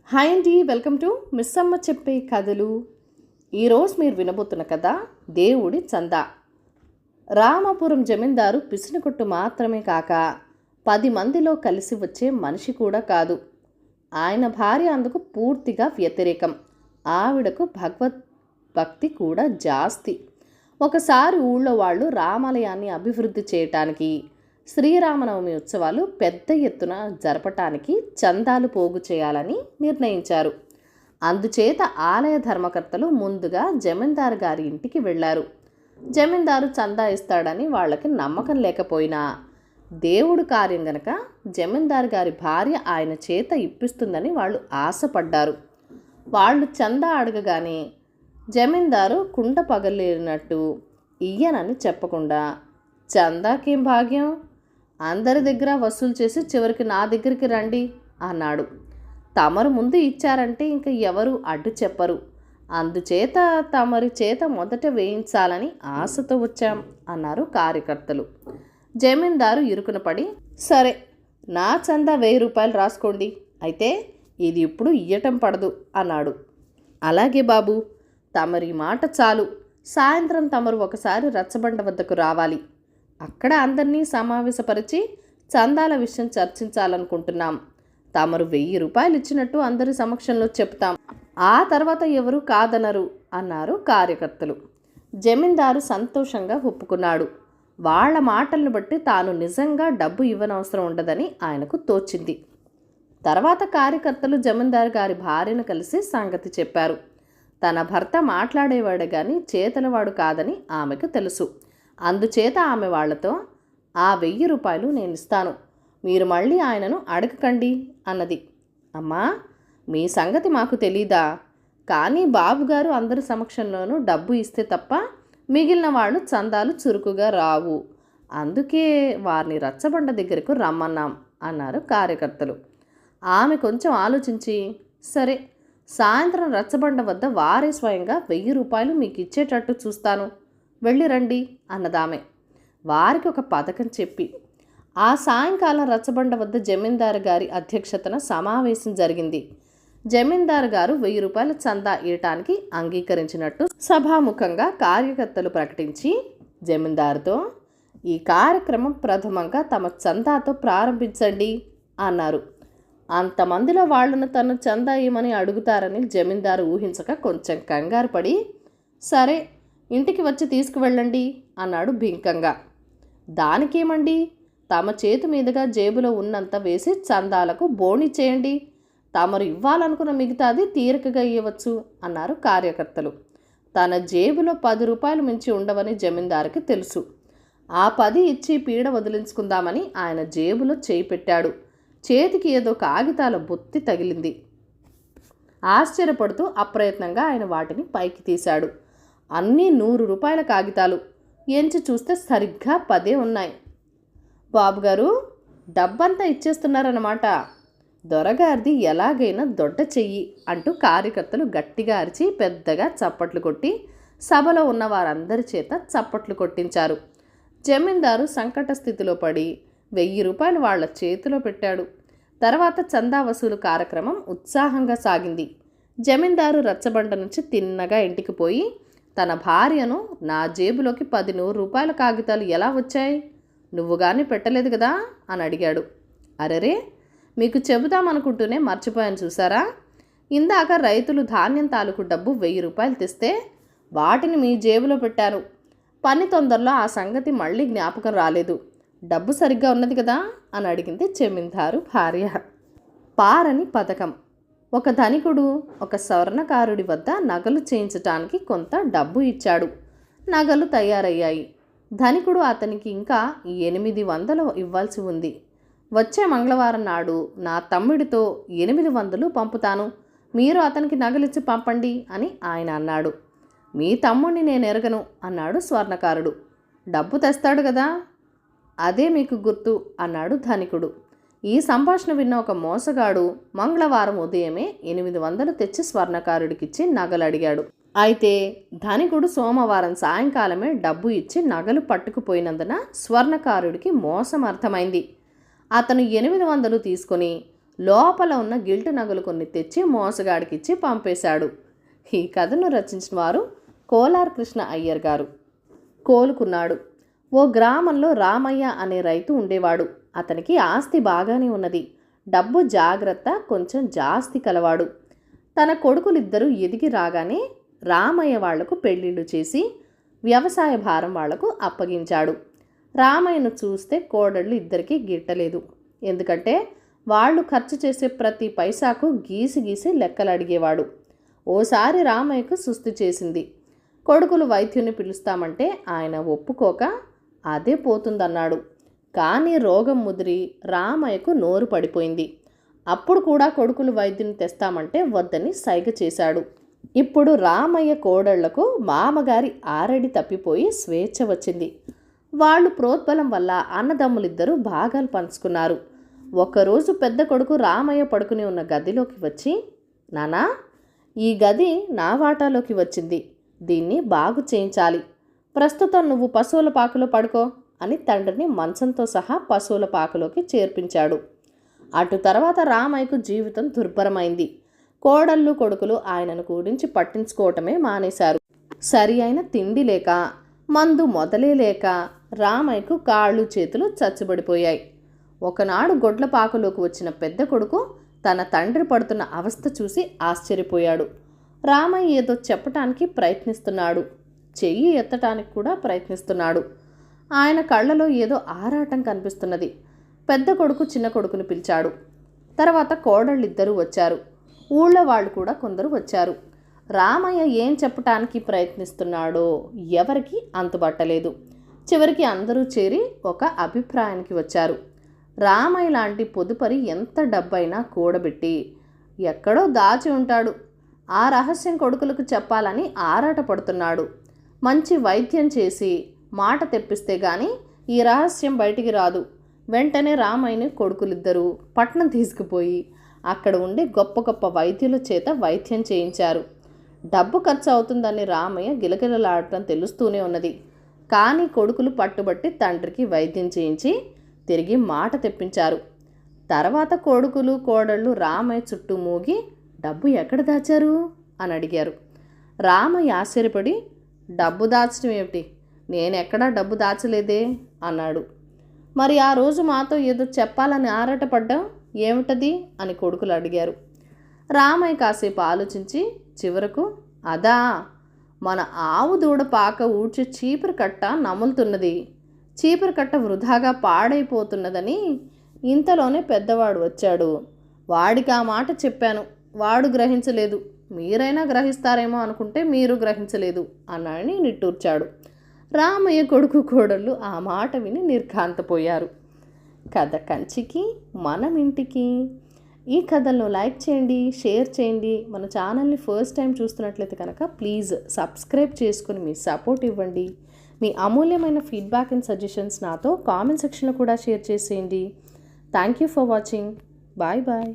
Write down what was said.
Hi అండి, welcome to miss అమ్మ చెప్పే కథలు. ఈరోజు మీరు వినబోతున్న కథ దేవుడి చందా. రామాపురం జమీందారు పిసినకొట్టు మాత్రమే కాక 10 మందిలో కలిసి వచ్చే మనిషి కూడా కాదు. ఆయన భార్య అందుకు పూర్తిగా వ్యతిరేకం. ఆవిడకు భగవద్ భక్తి కూడా జాస్తి. ఒకసారి ఊళ్ళో వాళ్ళు రామాలయాన్ని అభివృద్ధి చేయటానికి, శ్రీరామనవమి ఉత్సవాలు పెద్ద ఎత్తున జరపటానికి చందాలు పోగు చేయాలని నిర్ణయించారు. అందుచేత ఆలయ ధర్మకర్తలు ముందుగా జమీందారు గారి ఇంటికి వెళ్ళారు. జమీందారు చందా ఇస్తాడని వాళ్ళకి నమ్మకం లేకపోయినా, దేవుడు కార్యం గనక జమీందారు గారి భార్య ఆయన చేత ఇప్పిస్తుందని వాళ్ళు ఆశపడ్డారు. వాళ్ళు చందా అడగగానే జమీందారు కుండ పగలేనట్టు ఇయ్యనని చెప్పకుండా, చందాకేం భాగ్యం, అందరి దగ్గర వసూలు చేసి చివరికి నా దగ్గరికి రండి అన్నాడు. తమరు ముందు ఇచ్చారంటే ఇంక ఎవరు అడ్డు చెప్పరు, అందుచేత తమరి చేత మొదట వేయించాలని ఆశతో వచ్చాం అన్నారు కార్యకర్తలు. జమీందారు ఇరుకున పడి, సరే నా చందా 1000 రూపాయలు రాసుకోండి, అయితే ఇది ఇప్పుడు ఇయ్యటం పడదు అన్నాడు. అలాగే బాబు, తమరి మాట చాలు. సాయంత్రం తమరు ఒకసారి రచ్చబండ వద్దకు రావాలి. అక్కడ అందరినీ సమావేశపరిచి చందాల విషయం చర్చించాలనుకుంటున్నాం. తమరు 1000 రూపాయలు ఇచ్చినట్టు అందరి సమక్షంలో చెప్తాం, ఆ తర్వాత ఎవరు కాదనరు అన్నారు కార్యకర్తలు. జమీందారు సంతోషంగా ఒప్పుకున్నాడు. వాళ్ల మాటలను బట్టి తాను నిజంగా డబ్బు ఇవ్వనవసరం ఉండదని ఆయనకు తోచింది. తర్వాత కార్యకర్తలు జమీందారు గారి భార్యను కలిసి సంగతి చెప్పారు. తన భర్త మాట్లాడేవాడు కానీ చేతలవాడు కాదని ఆమెకు తెలుసు. అందుచేత ఆమె వాళ్లతో, ఆ 1000 రూపాయలు నేను ఇస్తాను, మీరు మళ్ళీ ఆయనను అడగకండి అన్నది. అమ్మా, మీ సంగతి మాకు తెలీదా, కానీ బాబుగారు అందరి సమక్షంలోనూ డబ్బు ఇస్తే తప్ప మిగిలిన వాళ్ళు చందాలు చురుకుగా రావు, అందుకే వారిని రచ్చబండ దగ్గరకు రమ్మన్నాం అన్నారు కార్యకర్తలు. ఆమె కొంచెం ఆలోచించి, సరే సాయంత్రం రచ్చబండ వద్ద వారే స్వయంగా 1000 రూపాయలు మీకు ఇచ్చేటట్టు చూస్తాను, వెళ్ళి రండి అన్నదామె. వారికి ఒక పథకం చెప్పి ఆ సాయంకాలం రచ్చబండ వద్ద జమీందారు గారి అధ్యక్షతన సమావేశం జరిగింది. జమీందారు గారు 1000 రూపాయల చందా ఇవ్వటానికి అంగీకరించినట్టు సభాముఖంగా కార్యకర్తలు ప్రకటించి జమీందారుతో, ఈ కార్యక్రమం ప్రథమంగా తమ చందాతో ప్రారంభించండి అన్నారు. అంతమందిలో వాళ్లను తను చందా ఇవ్వమని అడుగుతారని జమీందారు ఊహించక కొంచెం కంగారు పడి, సరే ఇంటికి వచ్చి తీసుకువెళ్ళండి అన్నాడు బింకంగా. దానికేమండి, తమ చేతి మీదుగా జేబులో ఉన్నంత వేసి చందాలకు బోణి చేయండి, తమరు ఇవ్వాలనుకున్న మిగతాది తీరికగా ఇవ్వచ్చు అన్నారు కార్యకర్తలు. తన జేబులో 10 రూపాయలు మించి ఉండవని జమీందారుకి తెలుసు. ఆ 10 ఇచ్చి పీడ వదిలించుకుందామని ఆయన జేబులో చేయి పెట్టాడు. చేతికి ఏదో కాగితాల బొత్తి తగిలింది. ఆశ్చర్యపడుతూ అప్రయత్నంగా ఆయన వాటిని పైకి తీశాడు. అన్నీ 100 రూపాయల కాగితాలు. ఎంచి చూస్తే సరిగ్గా 10 ఉన్నాయి. బాబుగారు, డబ్బంతా ఇచ్చేస్తున్నారన్నమాట, దొరగారిది ఎలాగైనా దొడ్డ చెయ్యి అంటూ కార్యకర్తలు గట్టిగా అరిచి పెద్దగా చప్పట్లు కొట్టి సభలో ఉన్న వారందరి చేత చప్పట్లు కొట్టించారు. జమీందారు సంకట స్థితిలో పడి 1000 రూపాయలు వాళ్ల చేతిలో పెట్టాడు. తర్వాత చందా వసూలు కార్యక్రమం ఉత్సాహంగా సాగింది. జమీందారు రచ్చబండ నుంచి తిన్నగా ఇంటికి పోయి తన భార్యను, నా జేబులోకి 10 రూపాయల కాగితాలు ఎలా వచ్చాయి, నువ్వు కానీ పెట్టలేదు కదా అని అడిగాడు. అరెరే, మీకు చెబుదామనుకుంటూనే మర్చిపోయాను చూసారా, ఇందాక రైతులు ధాన్యం తాలూకు డబ్బు 1000 రూపాయలు తెస్తే వాటిని మీ జేబులో పెట్టాను. పని తొందరలో ఆ సంగతి మళ్ళీ జ్ఞాపకం రాలేదు, డబ్బు సరిగ్గా ఉన్నది కదా అని అడిగింది జమీందారు భార్య. పారని పథకం. ఒక ధనికుడు ఒక స్వర్ణకారుడి వద్ద నగలు చేయించటానికి కొంత డబ్బు ఇచ్చాడు. నగలు తయారయ్యాయి. ధనికుడు అతనికి ఇంకా 800 ఇవ్వాల్సి ఉంది. వచ్చే మంగళవారం నాడు నా తమ్ముడితో 800 పంపుతాను, మీరు అతనికి నగలిచ్చి పంపండి అని ఆయన అన్నాడు. మీ తమ్ముడిని నేను ఎరగను అన్నాడు స్వర్ణకారుడు. డబ్బు తెస్తాడు కదా, అదే మీకు గుర్తు అన్నాడు ధనికుడు. ఈ సంభాషణ విన్న ఒక మోసగాడు మంగళవారం ఉదయమే 800 తెచ్చి స్వర్ణకారుడికిచ్చి నగలు అడిగాడు. అయితే ధనికుడు సోమవారం సాయంకాలమే డబ్బు ఇచ్చి నగలు పట్టుకుపోయినందున స్వర్ణకారుడికి మోసం అర్థమైంది. అతను 800 తీసుకొని లోపల ఉన్న గిల్టు నగలు కొన్ని తెచ్చి మోసగాడికిచ్చి పంపేశాడు. ఈ కథను రచించిన వారు కోలార్ కృష్ణ అయ్యర్ గారు. కోలుకున్నాడు. ఓ గ్రామంలో రామయ్య అనే రైతు ఉండేవాడు. అతనికి ఆస్తి బాగానే ఉన్నది. డబ్బు జాగ్రత్త కొంచెం జాస్తి కలవాడు. తన కొడుకులిద్దరూ ఎదిగి రాగానే రామయ్య వాళ్లకు పెళ్లిళ్ళు చేసి వ్యవసాయ భారం వాళ్లకు అప్పగించాడు. రామయ్యను చూస్తే కోడళ్ళు ఇద్దరికీ గిట్టలేదు. ఎందుకంటే వాళ్ళు ఖర్చు చేసే ప్రతి పైసాకు గీసి గీసి లెక్కలు అడిగేవాడు. ఓసారి రామయ్యకు సుస్థి చేసింది. కొడుకులు వైద్యుని పిలుస్తామంటే ఆయన ఒప్పుకోక అదే పోతుందన్నాడు. కానీ రోగం ముదిరి రామయ్యకు నోరు పడిపోయింది. అప్పుడు కూడా కొడుకులు వైద్యుని తెస్తామంటే వద్దని సైగ చేశాడు. ఇప్పుడు రామయ్య కోడళ్లకు మామగారి ఆరడి తప్పిపోయి స్వేచ్ఛ వచ్చింది. వాళ్ళు ప్రోద్బలం వల్ల అన్నదమ్ములిద్దరూ భాగాలు పంచుకున్నారు. ఒకరోజు పెద్ద కొడుకు రామయ్య పడుకుని ఉన్న గదిలోకి వచ్చి, నానా, ఈ గది నా వాటాలోకి వచ్చింది, దీన్ని బాగు చేయించాలి, ప్రస్తుతం నువ్వు పశువుల పాకలో పడుకో అని తండ్రిని మంచంతో సహా పశువుల పాకలోకి చేర్పించాడు. అటు తర్వాత రామయ్యకు జీవితం దుర్భరమైంది. కోడళ్ళు కొడుకులు ఆయనను గురించి పట్టించుకోవటమే మానేశారు. సరి అయిన తిండి లేక, మందు మొదలే లేక రామయ్యకు కాళ్ళు చేతులు చచ్చుబడిపోయాయి. ఒకనాడు గొడ్లపాకలోకి వచ్చిన పెద్ద కొడుకు తన తండ్రి పడుతున్న అవస్థ చూసి ఆశ్చర్యపోయాడు. రామయ్య ఏదో చెప్పటానికి ప్రయత్నిస్తున్నాడు. చెయ్యి ఎత్తటానికి కూడా ప్రయత్నిస్తున్నాడు. ఆయన కళ్ళలో ఏదో ఆరాటం కనిపిస్తున్నది. పెద్ద కొడుకు చిన్న కొడుకుని పిలిచాడు. తర్వాత కోడళ్ళిద్దరూ వచ్చారు. ఊళ్ళో వాళ్ళు కూడా కొందరు వచ్చారు. రామయ్య ఏం చెప్పటానికి ప్రయత్నిస్తున్నాడో ఎవరికి అంతుబట్టలేదు. చివరికి అందరూ చేరి ఒక అభిప్రాయానికి వచ్చారు. రామయ్య లాంటి పొదుపరి ఎంత డబ్బైనా కూడబెట్టి ఎక్కడో దాచి ఉంటాడు. ఆ రహస్యం కొడుకులకు చెప్పాలని ఆరాటపడుతున్నాడు. మంచి వైద్యం చేసి మాట తెప్పిస్తే గాని ఈ రహస్యం బయటికి రాదు. వెంటనే రామయ్యని కొడుకులిద్దరూ పట్నం తీసుకుపోయి అక్కడ ఉండి గొప్ప గొప్ప వైద్యుల చేత వైద్యం చేయించారు. డబ్బు ఖర్చు అవుతుందని రామయ్య గిలగిలలాడటం తెలుస్తూనే ఉన్నది. కానీ కొడుకులు పట్టుబట్టి తండ్రికి వైద్యం చేయించి తిరిగి మాట తెప్పించారు. తర్వాత కొడుకులు కోడళ్ళు రామయ్య చుట్టూ మూగి డబ్బు ఎక్కడ దాచారు అని అడిగారు. రామయ్య ఆశ్చర్యపడి, డబ్బు దాచడం ఏమిటి, నేనెక్కడా డబ్బు దాచలేదే అన్నాడు. మరి ఆ రోజు మాతో ఏదో చెప్పాలని ఆరాటపడ్డాం, ఏమిటది అని కొడుకులు అడిగారు. రామయ్య కాసేపు ఆలోచించి చివరకు, అదా, మన ఆవు దూడ పాక ఊడ్చి చీపురు కట్ట నములుతున్నది, చీపురు కట్ట వృధాగా పాడైపోతున్నదని ఇంతలోనే పెద్దవాడు వచ్చాడు. వాడికి ఆ మాట చెప్పాను, వాడు గ్రహించలేదు, మీరైనా గ్రహిస్తారేమో అనుకుంటే మీరు గ్రహించలేదు అన్నాడని నిట్టూర్చాడు. రామయ్య కొడుకు కోడళ్ళు ఆ మాట విని నిర్ఘాంతపోయారు. కథ కంచికి మనం ఇంటికి. ఈ కథలను లైక్ చేయండి, షేర్ చేయండి. మన ఛానల్ని ఫస్ట్ టైం చూస్తున్నట్లయితే కనుక ప్లీజ్ సబ్స్క్రైబ్ చేసుకుని మీ సపోర్ట్ ఇవ్వండి. మీ అమూల్యమైన ఫీడ్బ్యాక్ అండ్ సజెషన్స్ నాతో కామెంట్ సెక్షన్లో కూడా షేర్ చేసేయండి. Thank you for watching. Bye bye.